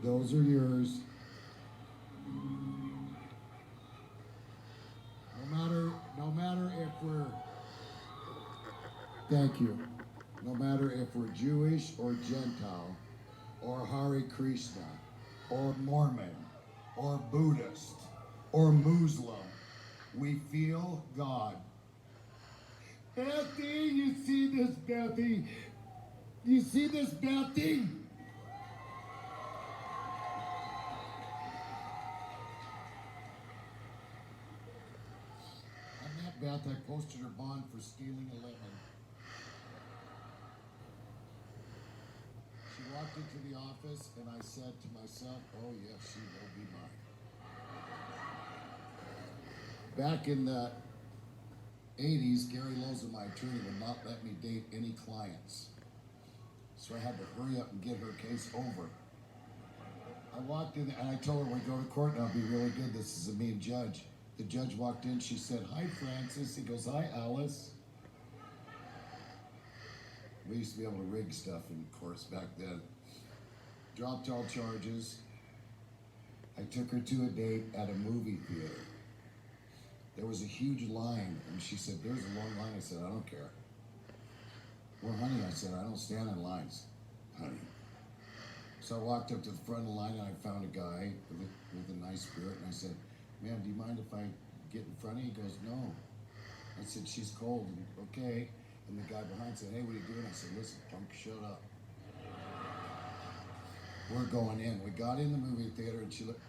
Those are yours. No matter if we're, thank you. No matter if we're Jewish or Gentile, or Hare Krishna, or Mormon, or Buddhist, or Muslim, we feel God. Bethy, you see this, Bethy? You see this, Bethy? I met Beth. I posted her bond for stealing a lemon. She walked into the office, and I said to myself, oh yes, she will be mine. Back in the 80s, Gary Loza, my attorney, would not let me date any clients. So I had to hurry up and get her case over. I walked in and I told her, when we go to court now, it'll be really good. This is a mean judge. The judge walked in, she said, hi, Francis. He goes, hi, Alice. We used to be able to rig stuff in courts back then. Dropped all charges. I took her to a date at a movie theater. There was a huge line, and she said, there's a long line. I said, I don't care. Well, honey, I said, I don't stand in lines, honey. So I walked up to the front of the line, and I found a guy with a nice spirit, and I said, man, do you mind if I get in front of you? He goes, no. I said, she's cold, and okay. And the guy behind said, hey, what are you doing? I said, listen, punk, shut up. We're going in. We got in the movie theater, and she looked.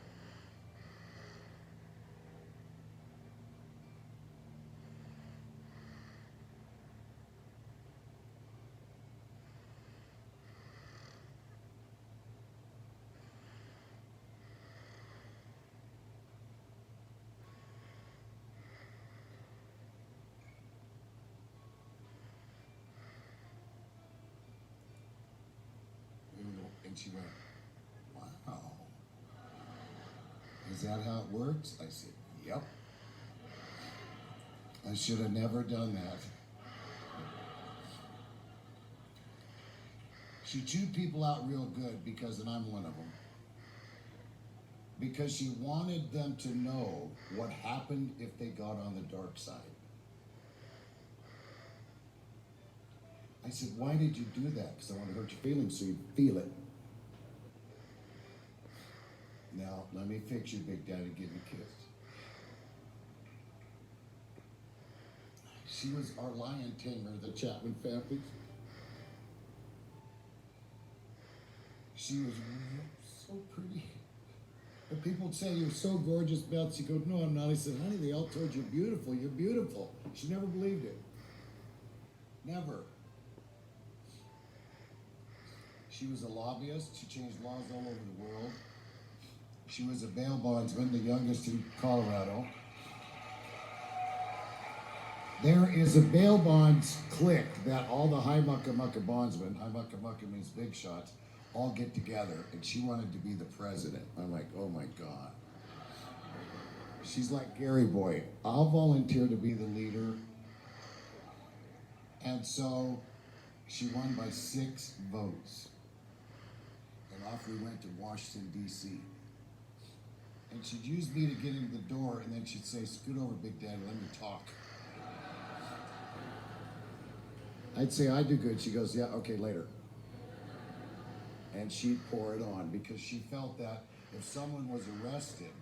And she went, wow. Is that how it works? I said, yep. I should have never done that. She chewed people out real good because, and I'm one of them, because she wanted them to know what happened if they got on the dark side. I said, why did you do that? Because I want to hurt your feelings so you feel it. Now, let me fix you, Big Daddy. Give me a kiss. She was our lion tamer, the Chapman family. She was so pretty. And people would say, you're so gorgeous, Beth. She goes, no, I'm not. I said, honey, they all told you you're beautiful. You're beautiful. She never believed it. Never. She was a lobbyist. She changed laws all over the world. She was a bail bondsman, the youngest in Colorado. There is a bail bonds clique that all the high mucka mucka bondsmen, high mucka mucka means big shots, all get together, and she wanted to be the president. I'm like, oh my God. She's like Gary Boy. I'll volunteer to be the leader. And so she won by 6 votes. And off we went to Washington, D.C. And she'd use me to get into the door, and then she'd say, scoot over, Big Daddy, let me talk. I'd say, I do good. She goes, yeah, okay, later. And she'd pour it on because she felt that if someone was arrested,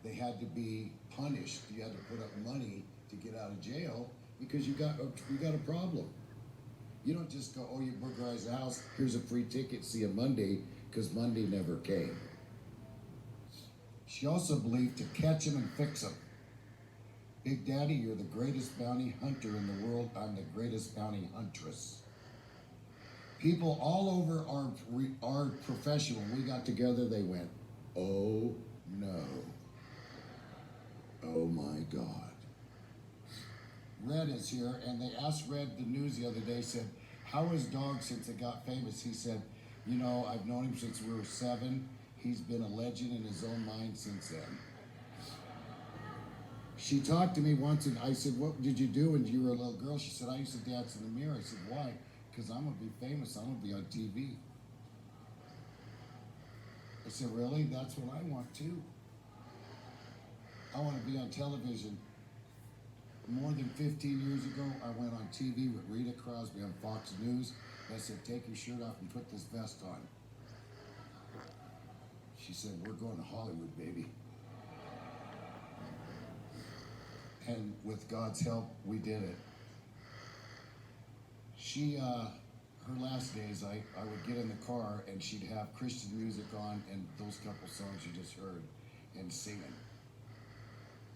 they had to be punished. You had to put up money to get out of jail because you got a problem. You don't just go, oh, you burglarized the house, here's a free ticket, see you Monday, because Monday never came. She also believed to catch him and fix him. Big Daddy, you're the greatest bounty hunter in the world. I'm the greatest bounty huntress. People all over our profession, when we got together, they went, oh no. Oh my God. Red is here, and they asked Red the news the other day, said, how is Dog since it got famous? He said, you know, I've known him since we were 7. He's been a legend in his own mind since then. She talked to me once, and I said, what did you do when you were a little girl? She said, I used to dance in the mirror. I said, why? Because I'm going to be famous. I'm going to be on TV. I said, really? That's what I want too. I want to be on television. More than 15 years ago, I went on TV with Rita Crosby on Fox News. I said, take your shirt off and put this vest on. She said, we're going to Hollywood, baby. And with God's help, we did it. She, her last days, I would get in the car and she'd have Christian music on and those couple songs you just heard and singing.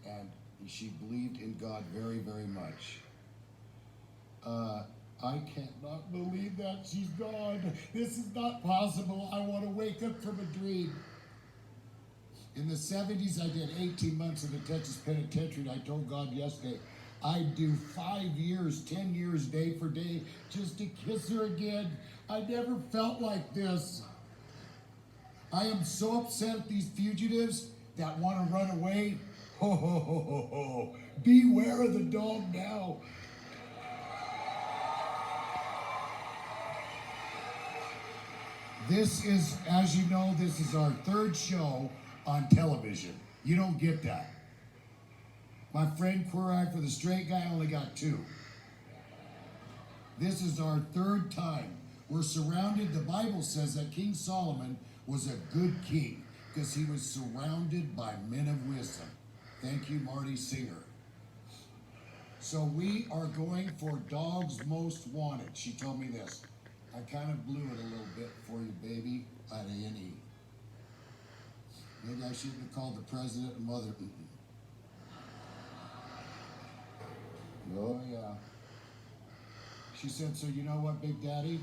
And she believed in God very, very much. I cannot believe that she's gone. This is not possible. I want to wake up from a dream. In the 70s, I did 18 months in the Texas Penitentiary, and I told God yesterday, I'd do 5 years, 10 years, day for day, just to kiss her again. I never felt like this. I am so upset at these fugitives that want to run away. Ho, ho, ho, ho, ho. Beware of the dog now. This is, as you know, this is our third show on television. You don't get that. My friend Queer Eye for the Straight Guy only got 2. This is our third time. We're surrounded, the Bible says that King Solomon was a good king because he was surrounded by men of wisdom. Thank you, Marty Singer. So we are going for Dogs Most Wanted. She told me this. I kind of blew it a little bit for you, baby, at A&E. Maybe I shouldn't have called the president and mother. Oh, yeah. She said, so you know what, Big Daddy?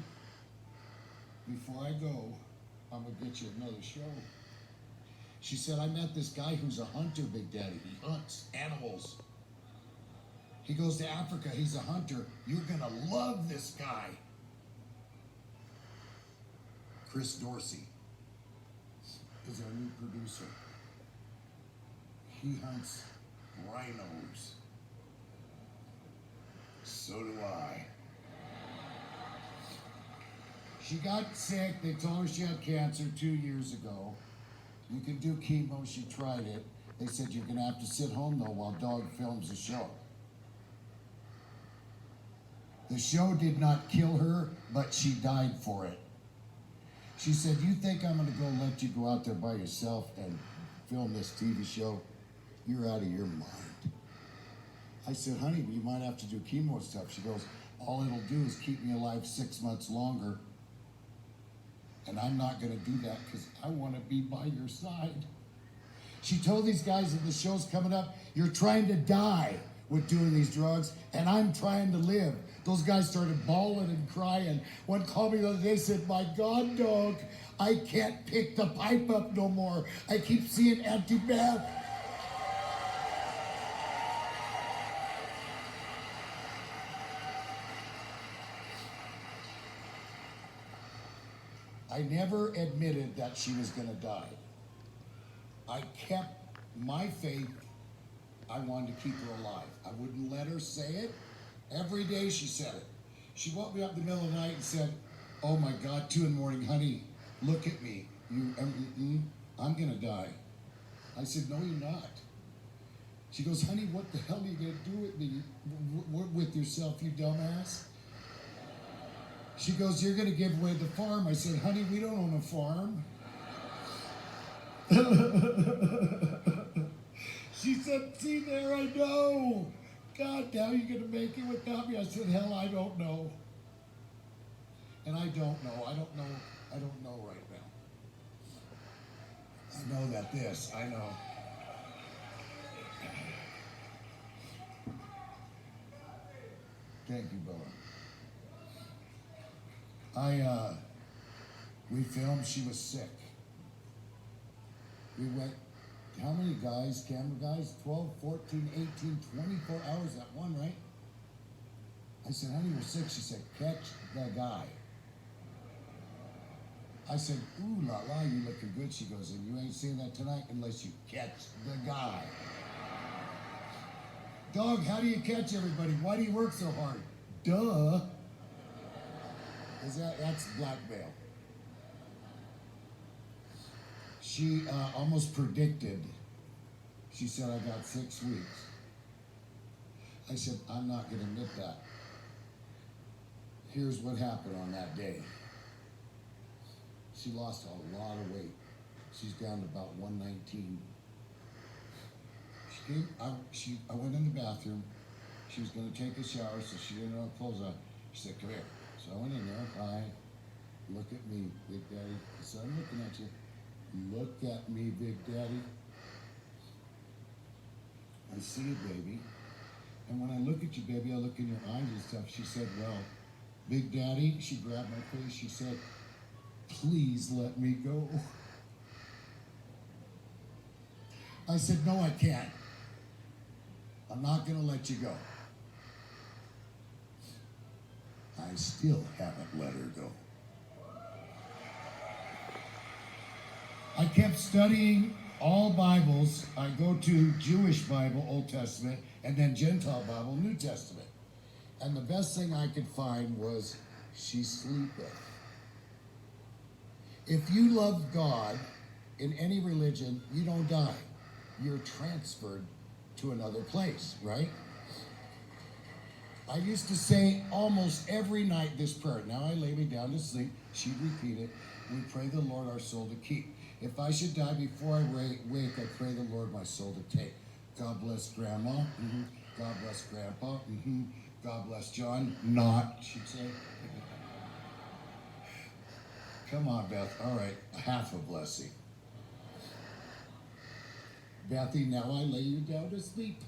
Before I go, I'm going to get you another show. She said, I met this guy who's a hunter, Big Daddy. He hunts animals. He goes to Africa. He's a hunter. You're going to love this guy. Chris Dorsey is our new producer. He hunts rhinos. So do I. She got sick. They told her she had cancer 2 years ago. You can do chemo. She tried it. They said you're going to have to sit home, though, while Dog films the show. The show did not kill her, but she died for it. She said, you think I'm going to go let you go out there by yourself and film this TV show? You're out of your mind. I said, honey, you might have to do chemo and stuff. She goes, all it'll do is keep me alive 6 months longer. And I'm not going to do that because I want to be by your side. She told these guys that the show's coming up, you're trying to die with doing these drugs, and I'm trying to live. Those guys started bawling and crying. One called me the other day, said, my God, Dog, I can't pick the pipe up no more. I keep seeing empty Beth. I never admitted that she was going to die. I kept my faith. I wanted to keep her alive. I wouldn't let her say it. Every day she said it. She woke me up in the middle of the night and said, oh my God, 2 in the morning, honey, look at me. I'm going to die. I said, no, you're not. She goes, honey, what the hell are you going to do with me? With yourself, you dumbass? She goes, you're going to give away the farm. I said, honey, we don't own a farm. She said, see there, I know. God, now you're going to make it without me. I said, hell, I don't know. And I don't know. I don't know right now. I know that this, I know. Thank you, Bella. We filmed, she was sick. We went, how many guys, camera guys? 12, 14, 18, 24 hours at one, right? I said, honey, we're sick. She said, catch the guy. I said, ooh la la, you looking good. She goes, and you ain't seeing that tonight unless you catch the guy. Dog, how do you catch everybody? Why do you work so hard? Duh. That's blackmail. She almost predicted. She said, I got 6 weeks. I said, I'm not going to admit that. Here's what happened on that day. She lost a lot of weight. She's down to about 119. I went in the bathroom. She was going to take a shower, so she didn't have clothes on. She said, come here. So I went in there. Hi. Look at me, Big Daddy. I said, I'm looking at you. Look at me, Big Daddy. I see you, baby. And when I look at you, baby, I look in your eyes and stuff. She said, well, Big Daddy, she grabbed my face. She said, please let me go. I said, no, I can't. I'm not going to let you go. I still haven't let her go. I kept studying all Bibles. I go to Jewish Bible, Old Testament, and then Gentile Bible, New Testament. And the best thing I could find was, she sleepeth. If you love God in any religion, you don't die. You're transferred to another place, right? I used to say almost every night this prayer. Now I lay me down to sleep. She'd repeat it. We pray the Lord our soul to keep. If I should die before I wake, I pray the Lord my soul to take. God bless Grandma. Mm-hmm. God bless Grandpa. Mm-hmm. God bless John. Not, she'd say. Come on, Beth. All right, half a blessing. Bethy, now I lay you down to sleep.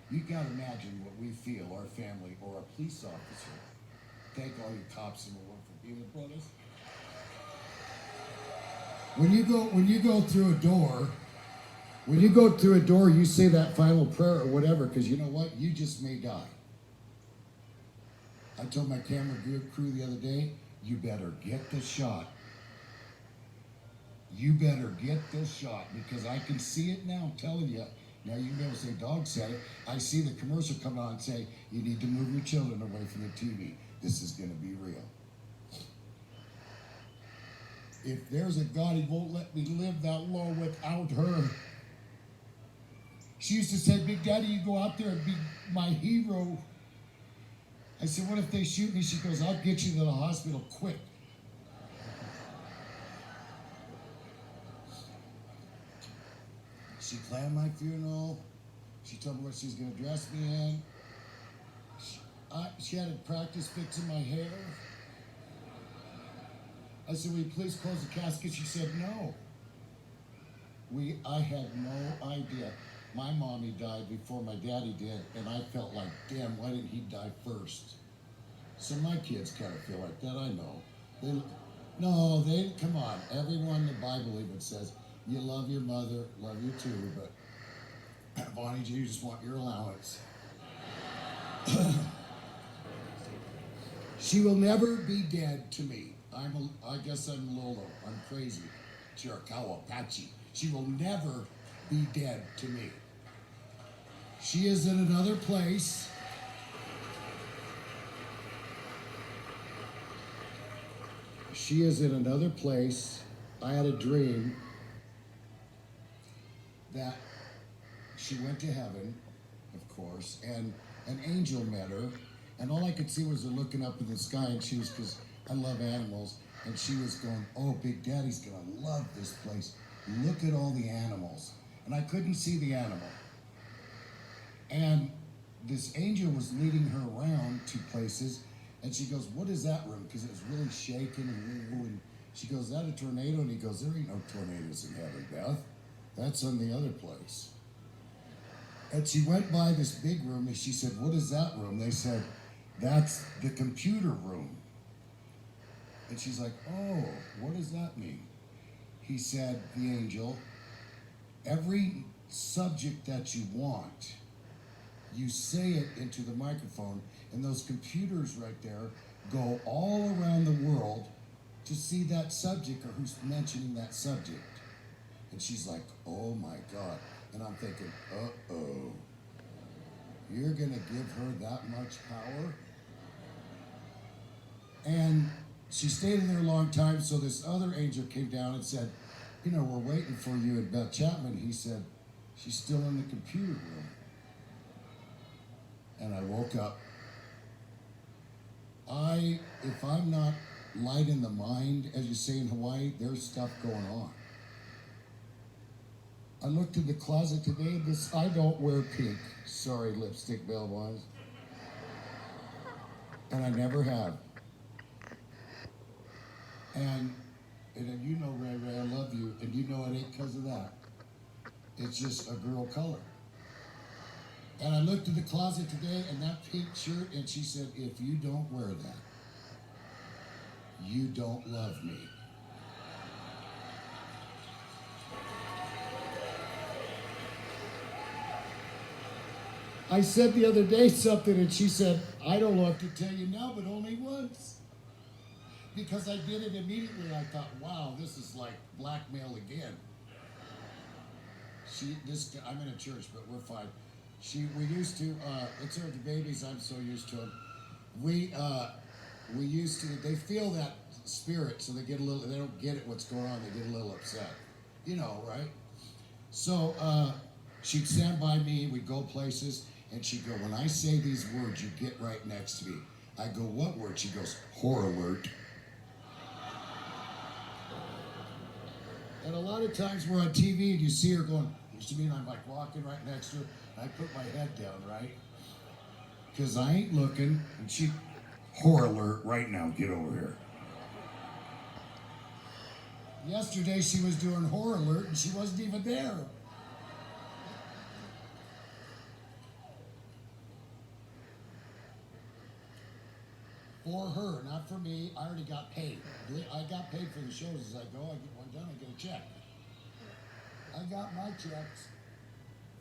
You gotta imagine what we feel, our family, or a police officer. Thank all you cops in the world for being with us. When you go through a door, you say that final prayer or whatever, because you know what? You just may die. I told my camera crew the other day, you better get the shot. You better get this shot, because I can see it now, I'm telling you. Now you can be able to say, dog said it. I see the commercial come on and say, you need to move your children away from the TV. This is going to be real. If there's a God, he won't let me live that long without her. She used to say, Big Daddy, you go out there and be my hero. I said, what if they shoot me? She goes, I'll get you to the hospital quick. She planned my funeral. She told me what she was going to dress me in. She had to practice fixing my hair. I said, will you please close the casket? She said, no. I had no idea. My mommy died before my daddy did, and I felt like, damn, why didn't he die first? So my kids kind of feel like that, I know. Come on. Everyone in the Bible even says, you love your mother, love you too, but Bonnie G, you just want your allowance. She will never be dead to me. I guess I'm Lolo. I'm crazy. Chiricahua Apache. She will never be dead to me. She is in another place. She is in another place. I had a dream that she went to heaven, of course, and an angel met her, and all I could see was her looking up in the sky, and she was, because I love animals, and she was going, oh, Big Daddy's gonna love this place. Look at all the animals. And I couldn't see the animal. And this angel was leading her around to places, and she goes, what is that room? Because it was really shaking, and she goes, is that a tornado? And he goes, there ain't no tornadoes in heaven, Beth. That's on the other place. And she went by this big room, and she said, what is that room? They said, that's the computer room. And she's like, oh, what does that mean? He said, the angel, every subject that you want, you say it into the microphone, and those computers right there go all around the world to see that subject or who's mentioning that subject. And she's like, oh my God. And I'm thinking, uh-oh, you're gonna give her that much power? And she stayed in there a long time, so this other angel came down and said, you know, we're waiting for you at Beth Chapman. He said, she's still in the computer room. And I woke up. If I'm not light in the mind, as you say in Hawaii, there's stuff going on. I looked in the closet today. I don't wear pink. Sorry, lipstick bell wise. And I never have. And you know, Ray Ray, I love you. And you know it ain't because of that. It's just a girl color. And I looked in the closet today and that pink shirt, and she said, if you don't wear that, you don't love me. I said the other day something, and she said, I don't know what to tell you now, but only once. Because I did it immediately. I thought, wow, this is like blackmail again. I'm in a church, but we're fine. We used to, it's our babies, I'm so used to them. We used to, they feel that spirit, so they don't get it, what's going on, they get a little upset. You know, right? So, she'd stand by me, we'd go places, and she'd go, when I say these words, you get right next to me. I go, what word? She goes, horror alert. And a lot of times we're on TV and you see her going, used to mean I'm like walking right next to her, and I put my head down, right? Because I ain't looking, and she, horror alert right now, get over here. Yesterday she was doing horror alert and she wasn't even there. For her, not for me. I already got paid. I got paid for the shows as I go. I get one done, I get a check. I got my checks.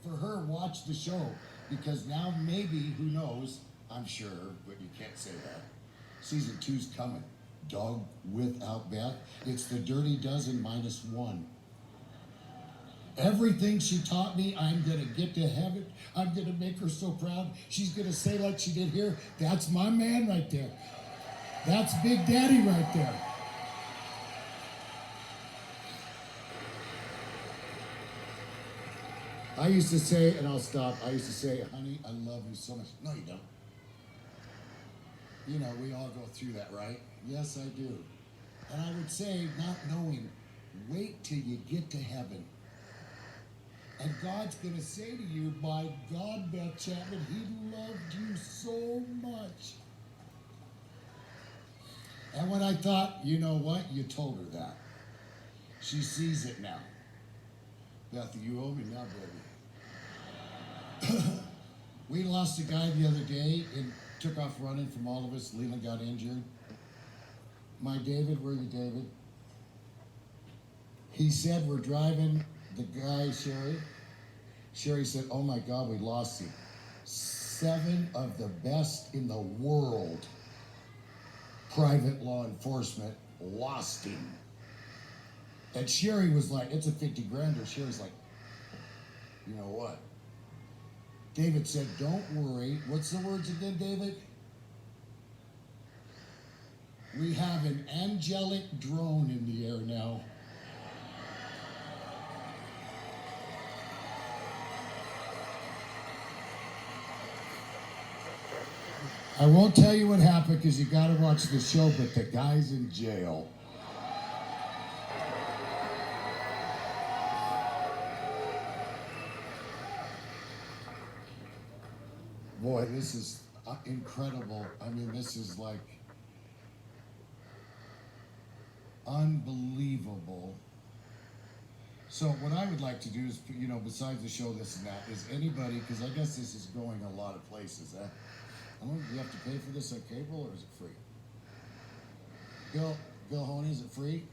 For her, watch the show. Because now maybe, who knows, I'm sure, but you can't say that. Season 2's coming. Dog Without Beth. It's the Dirty Dozen -1. Everything she taught me, I'm going to get to heaven. I'm going to make her so proud. She's going to say like she did here, that's my man right there. That's Big Daddy right there. I used to say, and I'll stop, I used to say, honey, I love you so much. No, you don't. You know, we all go through that, right? Yes, I do. And I would say, not knowing, wait till you get to heaven. And God's going to say to you, my God, Beth Chapman, he loved you so much. And when I thought, you know what? You told her that. She sees it now. Beth, you owe me now, baby. We lost a guy the other day and took off running from all of us. Leland got injured. My David, where are you, David? He said, we're driving the guy, Sherry. Sherry said, oh my God, we lost him. 7 of the best in the world, private law enforcement, lost him. And Sherry was like, it's a 50 grander. Sherry's like, you know what? David said, don't worry. What's the words again, David? We have an angelic drone in the air now. I won't tell you what happened because you got to watch the show, but the guy's in jail. Boy, this is incredible. I mean, this is like unbelievable. So what I would like to do is, you know, besides the show, this and that, is anybody, because I guess this is going a lot of places. I don't know, do you have to pay for this on cable or is it free? Bill Honey, is it free?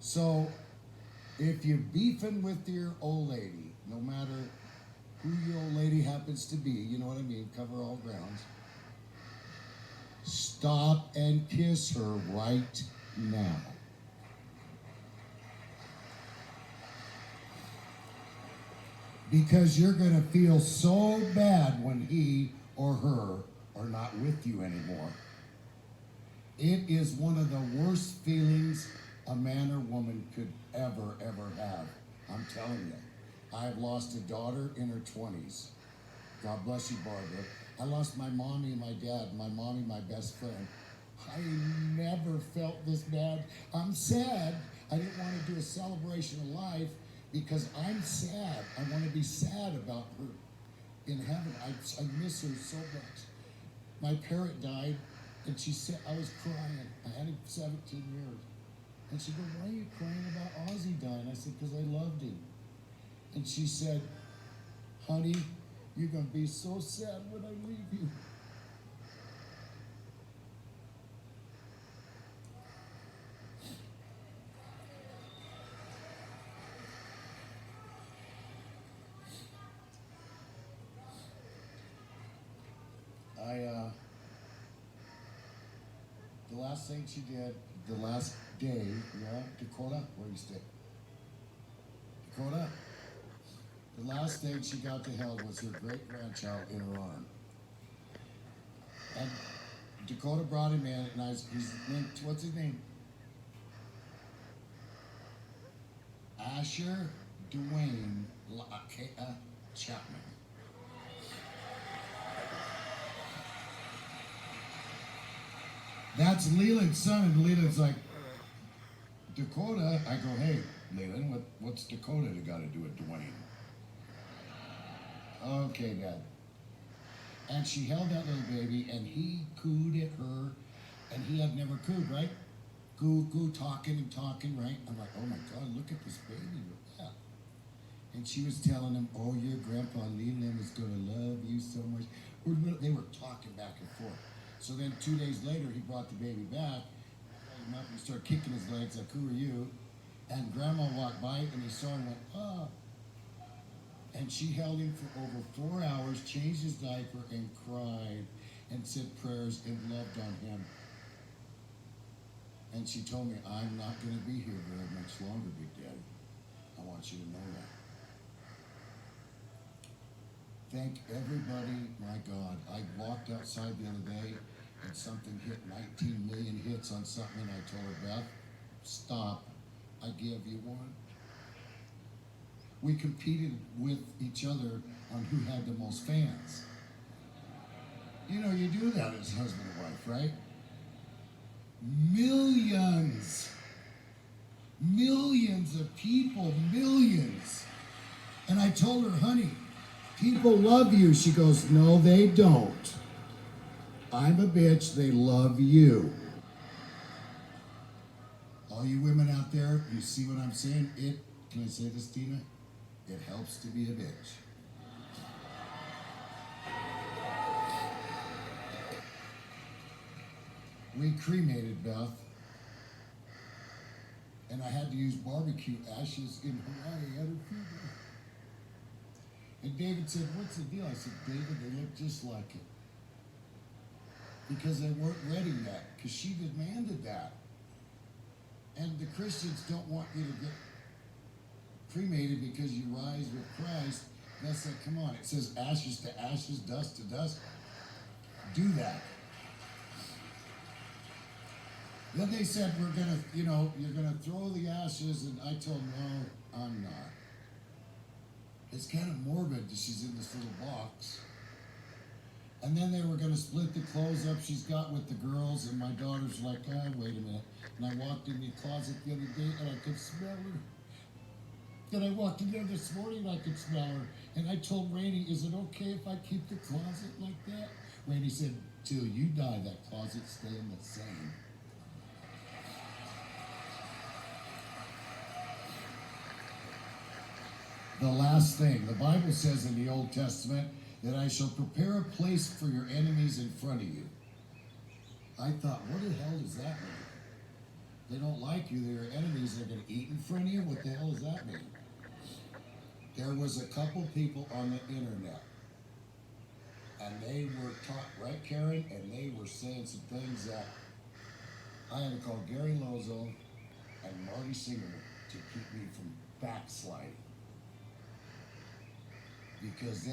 So if you're beefing with your old lady, no matter who your old lady happens to be, you know what I mean, cover all grounds, stop and kiss her right now. Because you're going to feel so bad when he or her are not with you anymore. It is one of the worst feelings a man or woman could ever have. I'm telling you. I've lost a daughter in her 20s. God bless you, Barbara. I lost my mommy and my dad, my mommy, my best friend. I never felt this bad. I'm sad. I didn't want to do a celebration of life because I'm sad. I want to be sad about her in heaven. I miss her so much. My parent died, and she said, I was crying. I had him 17 years. And she goes, why are you crying about Ozzy dying? I said, because I loved him. And she said, honey, you're going to be so sad when I leave you. The last thing she did, the last day, Dakota, where do you stay? Dakota. The last thing she got to held was her great-grandchild in her arm. And Dakota brought him in, and his name, what's his name? Asher Duane Chapman. That's Leland's son, and Leland's like, Dakota. I go, hey, Leland, what's Dakota got to do with Duane? Okay, Dad. And she held that little baby, and he cooed at her, and he had never cooed, right? Coo, talking and talking, right? I'm like, oh my God, look at this baby. Yeah. And she was telling him, oh, your grandpa Leland is going to love you so much. They were talking back and forth. So then 2 days later, he brought the baby back, him up and started kicking his legs like, who are you? And Grandma walked by, and he saw him and went, ah. And she held him for over 4 hours, changed his diaper, and cried, and said prayers, and loved on him. And she told me, I'm not going to be here very much longer, Big Daddy. I want you to know that. Thank everybody, my God. I walked outside the other day, and something hit 19 million hits on something, and I told her, Beth, stop. I give you one. We competed with each other on who had the most fans. You know, you do that as husband and wife, right? Millions of people, millions. And I told her, honey, people love you. She goes, no, they don't. I'm a bitch, they love you. All you women out there, you see what I'm saying? Can I say this, Tina? It helps to be a bitch. We cremated Beth, and I had to use barbecue ashes in Hawaii at her funeral. And David said, what's the deal? I said, David, they look just like it. Because they weren't ready yet, because she demanded that. And the Christians don't want you to get cremated because you rise with Christ. That's like, come on, it says ashes to ashes, dust to dust. Do that. Then they said, we're gonna, you're gonna throw the ashes, and I told them, no, I'm not. It's kind of morbid that she's in this little box. And then they were gonna split the clothes up she's got with the girls, and my daughter's like, wait a minute. And I walked in the closet the other day, and I could smell her. Then I walked in there this morning, and I could smell her. And I told Rainey, is it okay if I keep the closet like that? Rainey said, till you die, that closet's staying the same. The last thing, the Bible says in the Old Testament that I shall prepare a place for your enemies in front of you. I thought, what the hell does that mean? They don't like you, they're your enemies, they're going to eat in front of you? What the hell does that mean? There was a couple people on the internet, and they were taught, right, Karen? And they were saying some things that I had to call Gary Lozo and Marty Singer to keep me from backsliding. Because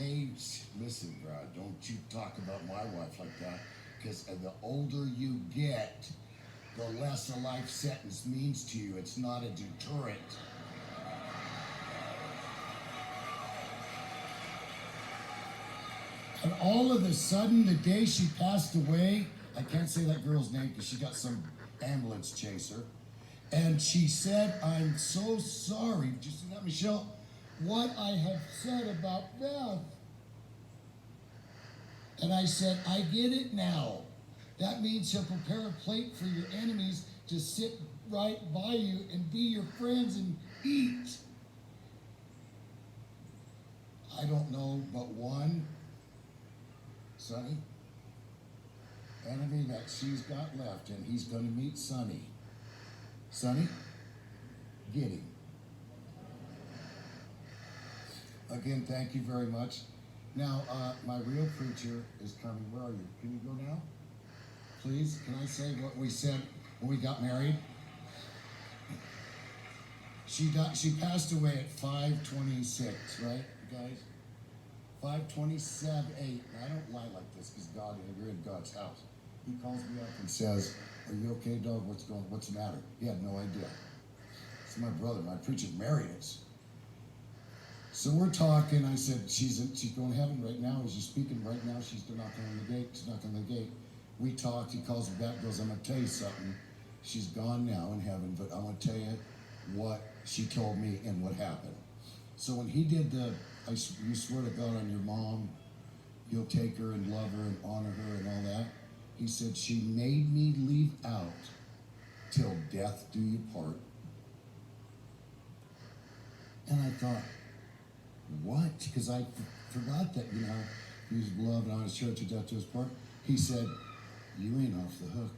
listen, bro, don't you talk about my wife like that, because the older you get, the less a life sentence means to you. It's not a deterrent. And all of a sudden, the day she passed away, I can't say that girl's name because she got some ambulance chaser. And she said, I'm so sorry. Did you see that, Michelle? What I have said about Beth. And I said, I get it now. That means he'll prepare a plate for your enemies to sit right by you and be your friends and eat. I don't know but one, Sonny, enemy that she's got left, and he's going to meet Sonny. Sonny, get him. Again, thank you very much. Now, my real preacher is coming. Where are you? Can you go now? Please, can I say what we said when we got married? She passed away at 5:26, right, guys? 5:27, 8. I don't lie like this because you're in God's house. He calls me up and says, "Are you okay, dog? What's the matter?" He had no idea. It's my brother. My preacher married us. So we're talking. I said, she's going to heaven right now. As you're speaking right now, she's knocking on the gate. She's knocking on the gate. We talked. He calls me back, goes, I'm going to tell you something. She's gone now in heaven, but I'm going to tell you what she told me and what happened. So when he did you swear to God on your mom, you'll take her and love her and honor her and all that. He said, she made me leave out till death do you part. And I thought, what? Because I forgot that, he was beloved and on his church to death to his part. He said, you ain't off the hook.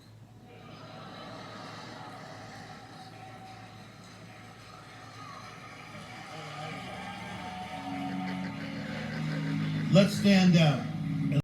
Let's stand down.